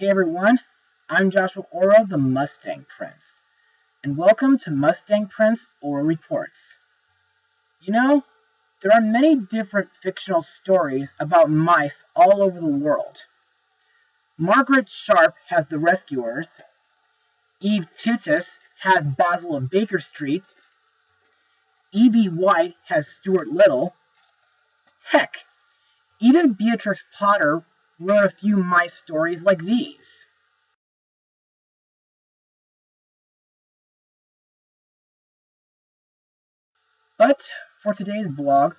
Hey everyone, I'm Joshua Orro, the Mustang Prince, and welcome to Mustang Prince Orro Reports. You know, there are many different fictional stories about mice all over the world. Margaret Sharp has The Rescuers, Eve Titus has Basil of Baker Street, E.B. White has Stuart Little. Heck, even Beatrix Potter wrote a few mice stories like these. But for today's blog,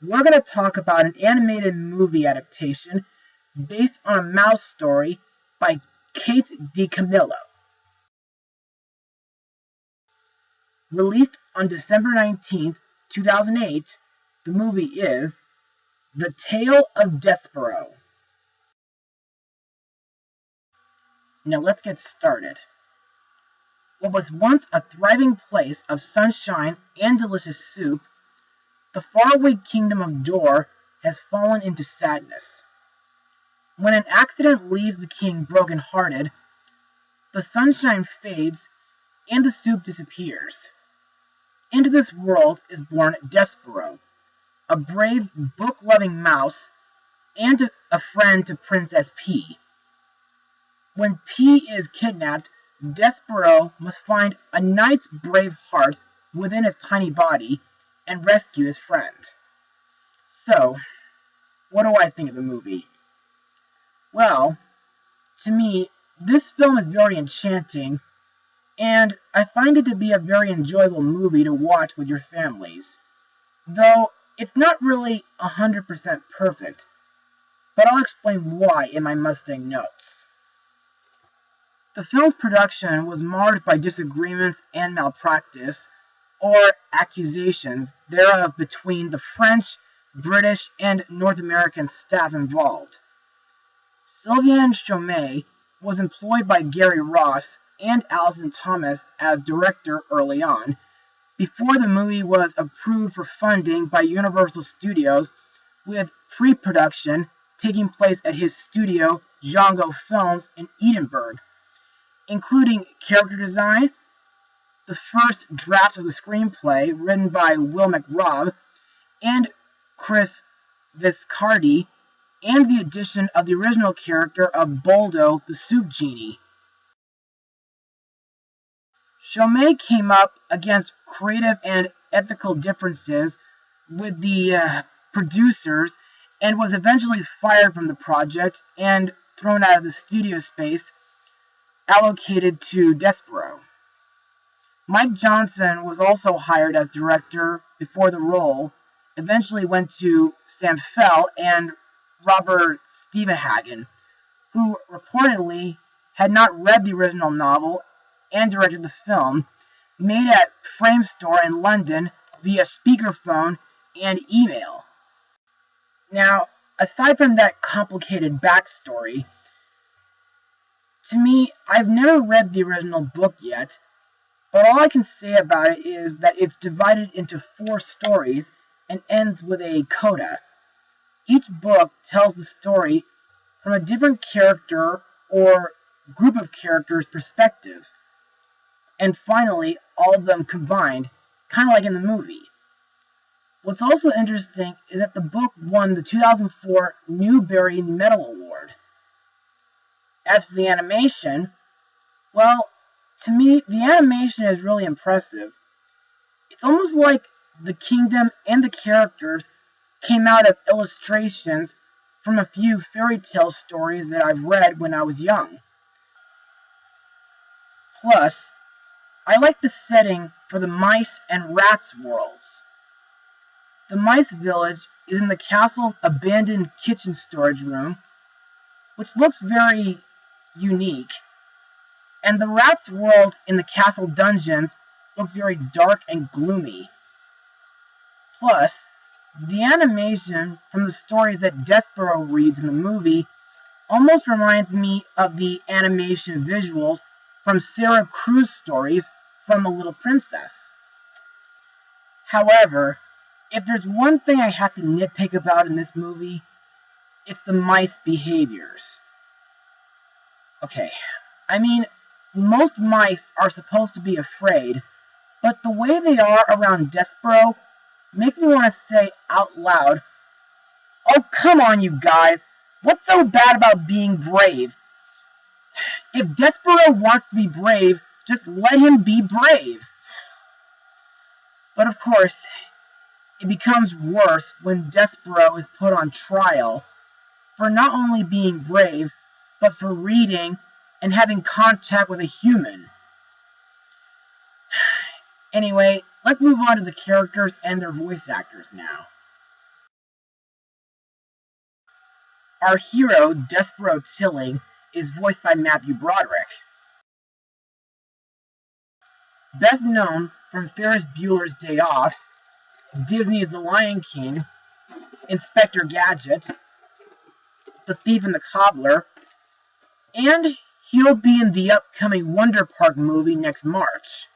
we're going to talk about an animated movie adaptation based on a mouse story by Kate DiCamillo. Released on December 19th, 2008, the movie is The Tale of Despereaux. Now let's get started. What was once a thriving place of sunshine and delicious soup, the faraway kingdom of Dor has fallen into sadness. When an accident leaves the king broken-hearted, the sunshine fades and the soup disappears. Into this world is born Despereaux, a brave, book-loving mouse and a friend to Princess P. When P is kidnapped, Despereaux must find a knight's brave heart within his tiny body and rescue his friend. So, what do I think of the movie? Well, to me, this film is very enchanting, and I find it to be a very enjoyable movie to watch with your families. Though, it's not really 100% perfect, but I'll explain why in my Mustang notes. The film's production was marred by disagreements and malpractice, or accusations thereof between the French, British, and North American staff involved. Sylvain Chomet was employed by Gary Ross and Alison Thomas as director early on, before the movie was approved for funding by Universal Studios, with pre-production taking place at his studio, Django Films, in Edinburgh, including character design, the first drafts of the screenplay written by Will McRobb and Chris Viscardi, and the addition of the original character of Boldo the Soup Genie. Chomet came up against creative and ethical differences with the producers and was eventually fired from the project and thrown out of the studio space allocated to Despereaux. Mike Johnson was also hired as director before the role eventually went to Sam Fell and Robert Stephenhagen, who reportedly had not read the original novel and directed the film, made at Framestore in London via speakerphone and email. Now, aside from that complicated backstory, to me, I've never read the original book yet, but all I can say about it is that it's divided into 4 stories and ends with a coda. Each book tells the story from a different character or group of characters' perspectives, and finally, all of them combined, kind of like in the movie. What's also interesting is that the book won the 2004 Newbery Medal Award. As for the animation, well, to me, the animation is really impressive. It's almost like the kingdom and the characters came out of illustrations from a few fairy tale stories that I've read when I was young. Plus, I like the setting for the mice and rats worlds. The mice village is in the castle's abandoned kitchen storage room, which looks very unique, and the rats world in the castle dungeons looks very dark and gloomy. Plus, the animation from the stories that Despereaux reads in the movie almost reminds me of the animation visuals from Sarah Crew's stories from A Little Princess. However, if there's one thing I have to nitpick about in this movie, it's the mice behaviors. Okay, I mean, most mice are supposed to be afraid, but the way they are around Despereaux makes me want to say out loud, "Oh, come on, you guys. What's so bad about being brave? If Despereaux wants to be brave, just let him be brave." But of course, it becomes worse when Despereaux is put on trial for not only being brave, but for reading and having contact with a human. Anyway, let's move on to the characters and their voice actors now. Our hero, Despereaux Tilling, is voiced by Matthew Broderick. Best known from Ferris Bueller's Day Off, Disney's The Lion King, Inspector Gadget, The Thief and the Cobbler, and he'll be in the upcoming Wonder Park movie next March.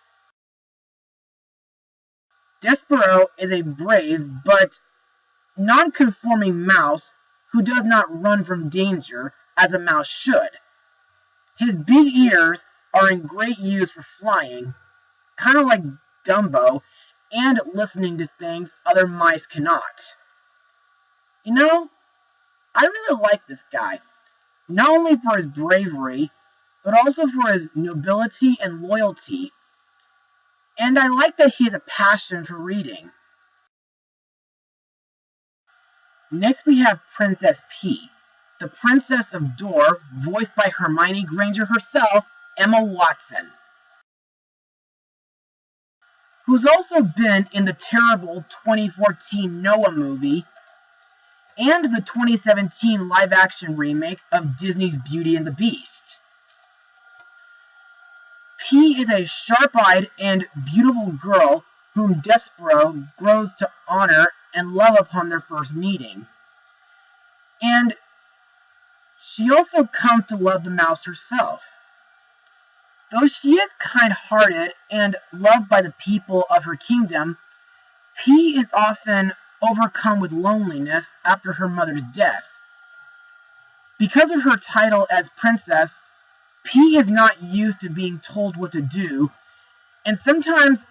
Despereaux is a brave but non-conforming mouse who does not run from danger as a mouse should. His big ears are in great use for flying, kind of like Dumbo, and listening to things other mice cannot. You know, I really like this guy, not only for his bravery, but also for his nobility and loyalty. And I like that he has a passion for reading. Next we have Princess P, the Princess of Dor, voiced by Hermione Granger herself, Emma Watson, who's also been in the terrible 2014 Noah movie and the 2017 live-action remake of Disney's Beauty and the Beast. P is a sharp-eyed and beautiful girl whom Despereaux grows to honor and love upon their first meeting. And she also comes to love the mouse herself. Though she is kind-hearted and loved by the people of her kingdom, P is often overcome with loneliness after her mother's death. Because of her title as princess, P is not used to being told what to do, and sometimes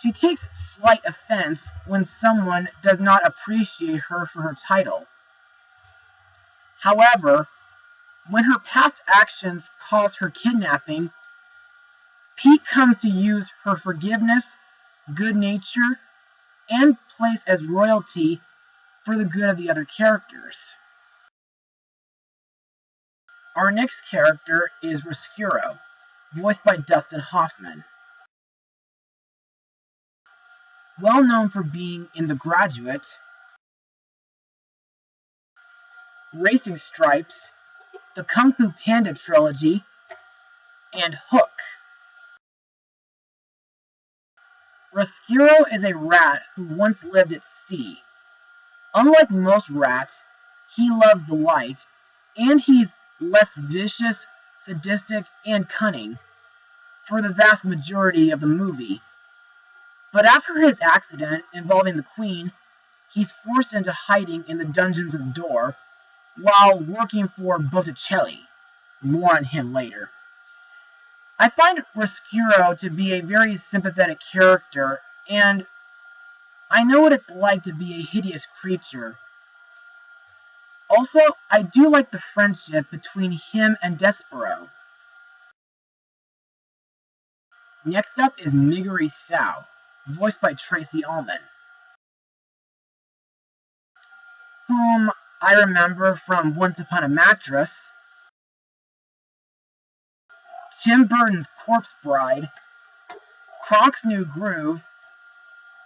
she takes slight offense when someone does not appreciate her for her title. However, when her past actions cause her kidnapping, P comes to use her forgiveness, good nature, and place as royalty for the good of the other characters. Our next character is Rescuro, voiced by Dustin Hoffman. Well known for being in The Graduate, Racing Stripes, the Kung Fu Panda trilogy, and Hook. Rescuro is a rat who once lived at sea. Unlike most rats, he loves the light, and he's less vicious, sadistic, and cunning for the vast majority of the movie. But after his accident involving the Queen, he's forced into hiding in the dungeons of Dor while working for Botticelli. More on him later. I find Rescuro to be a very sympathetic character, and I know what it's like to be a hideous creature. Also, I do like the friendship between him and Despereaux. Next up is Miggery Sao, voiced by Tracy Ullman, whom I remember from Once Upon a Mattress, Tim Burton's Corpse Bride, Kronk's New Groove,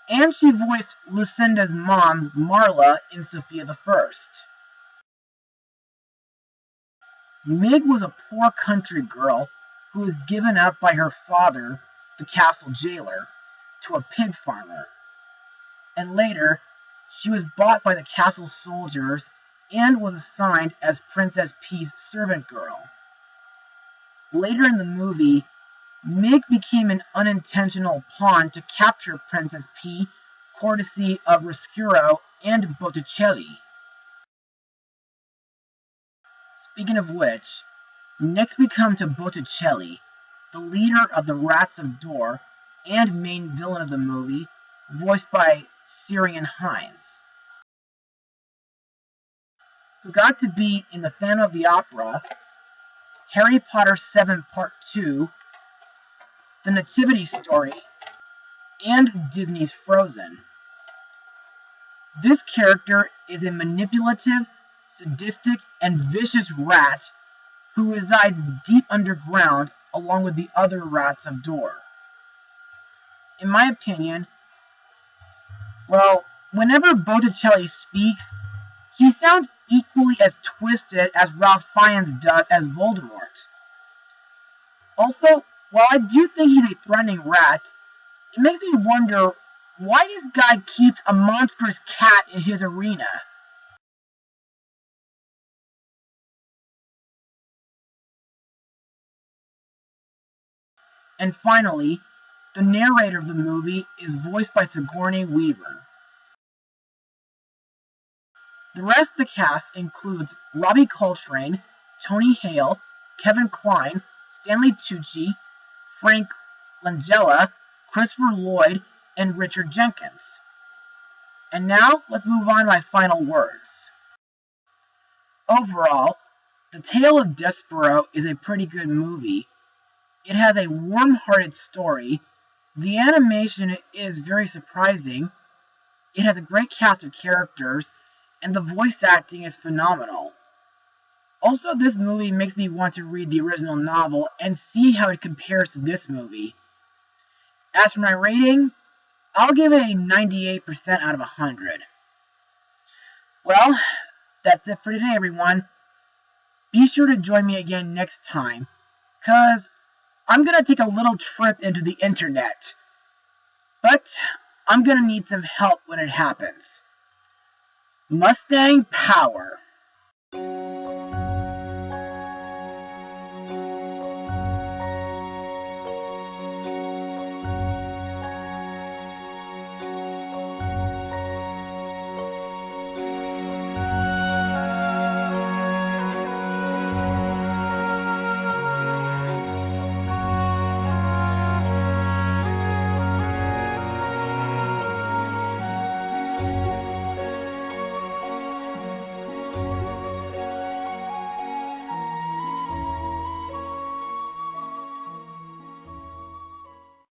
and she voiced Lucinda's mom, Marla, in Sophia the First. Mig was a poor country girl who was given up by her father, the castle jailer, to a pig farmer. And later, she was bought by the castle soldiers and was assigned as Princess P's servant girl. Later in the movie, Mig became an unintentional pawn to capture Princess P, courtesy of Rescuro and Botticelli. Speaking of which, Next we come to Botticelli, the leader of the Rats of Dor and main villain of the movie, voiced by Ciarán Hinds, who got to be in the Phantom of the Opera, Harry Potter 7 Part 2, The Nativity Story, and Disney's Frozen. This character is a manipulative, sadistic, and vicious rat who resides deep underground along with the other rats of Dor. In my opinion, well, whenever Botticelli speaks, he sounds equally as twisted as Ralph Fiennes does as Voldemort. Also, while I do think he's a threatening rat, it makes me wonder why this guy keeps a monstrous cat in his arena. And finally, the narrator of the movie is voiced by Sigourney Weaver. The rest of the cast includes Robbie Coltrane, Tony Hale, Kevin Kline, Stanley Tucci, Frank Langella, Christopher Lloyd, and Richard Jenkins. And now, let's move on to my final words. Overall, The Tale of Despereaux is a pretty good movie. It has a warm-hearted story. The animation is very surprising. It has a great cast of characters, and the voice acting is phenomenal. Also, this movie makes me want to read the original novel and see how it compares to this movie. As for my rating, I'll give it a 98% out of 100. Well, that's it for today, everyone. Be sure to join me again next time, because I'm going to take a little trip into the internet. But I'm going to need some help when it happens. Mustang power.